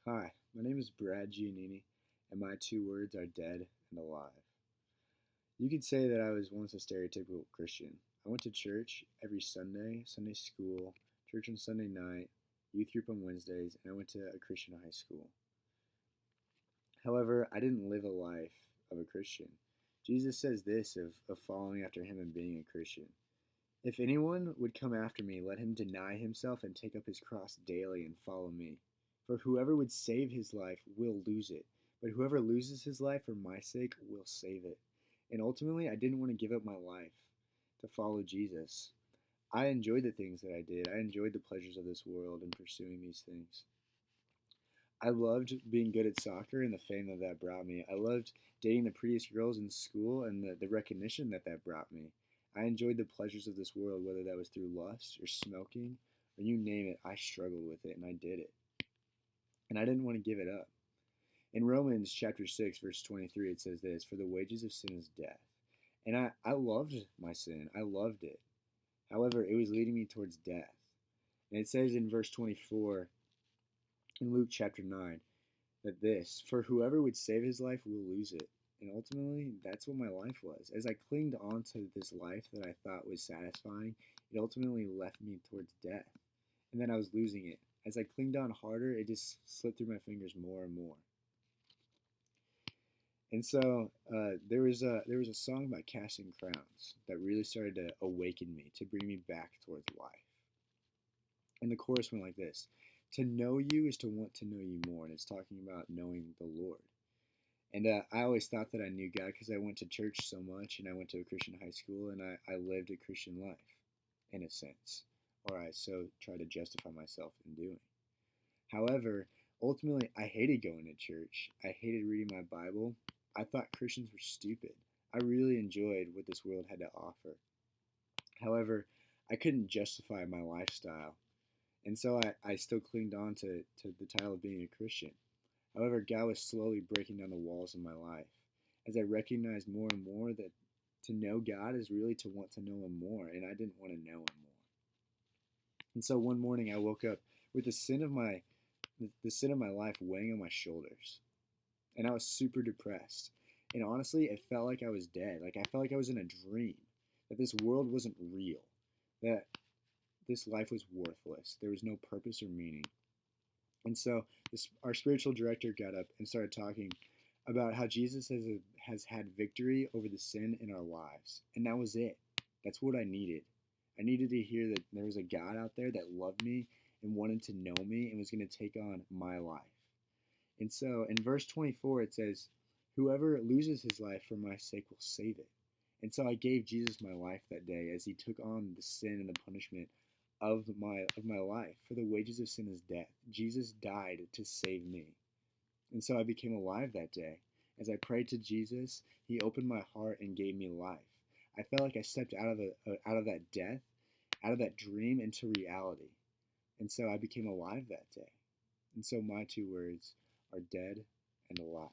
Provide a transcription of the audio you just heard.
Hi, my name is Brad Giannini, and my two words are dead and alive. You could say that I was once a stereotypical Christian. I went to church every Sunday, Sunday school, church on Sunday night, youth group on Wednesdays, and I went to a Christian high school. However, I didn't live a life of a Christian. Jesus says this of following after him and being a Christian. If anyone would come after me, let him deny himself and take up his cross daily and follow me. For whoever would save his life will lose it, but whoever loses his life for my sake will save it. And ultimately, I didn't want to give up my life to follow Jesus. I enjoyed the things that I did. I enjoyed the pleasures of this world and pursuing these things. I loved being good at soccer and the fame that brought me. I loved dating the prettiest girls in school and the recognition that brought me. I enjoyed the pleasures of this world, whether that was through lust or smoking or you name it. I struggled with it and I did it. And I didn't want to give it up. In Romans chapter 6, verse 23, it says this, "For the wages of sin is death." And I loved my sin. I loved it. However, it was leading me towards death. And it says in verse 24 in Luke chapter 9 that this, "For whoever would save his life will lose it." And ultimately, that's what my life was. As I clinged on to this life that I thought was satisfying, it ultimately left me towards death. And then I was losing it. As I clinged on harder, it just slipped through my fingers more and more. And so there was a song by Casting Crowns that really started to awaken me, to bring me back towards life. And the chorus went like this: "To know you is to want to know you more." And it's talking about knowing the Lord. And I always thought that I knew God because I went to church so much and I went to a Christian high school and I lived a Christian life, in a sense. Or I so tried to justify myself in doing. However, ultimately, I hated going to church. I hated reading my Bible. I thought Christians were stupid. I really enjoyed what this world had to offer. However, I couldn't justify my lifestyle. And so I still clinged on to the title of being a Christian. However, God was slowly breaking down the walls of my life as I recognized more and more that to know God is really to want to know Him more, and I didn't want to know Him more. And so one morning I woke up with the sin of my life weighing on my shoulders, and I was super depressed. And honestly, it felt like I was dead. Like I felt like I was in a dream, that this world wasn't real, that this life was worthless. There was no purpose or meaning. And so our spiritual director got up and started talking about how Jesus has had victory over the sin in our lives. And that was it. That's what I needed. I needed to hear that there was a God out there that loved me and wanted to know me and was going to take on my life. And so in verse 24, it says, "Whoever loses his life for my sake will save it." And so I gave Jesus my life that day as he took on the sin and the punishment of my life. For the wages of sin is death. Jesus died to save me. And so I became alive that day. As I prayed to Jesus, he opened my heart and gave me life. I felt like I stepped out of that death, out of that dream into reality. And so I became alive that day. And so my two words are dead and alive.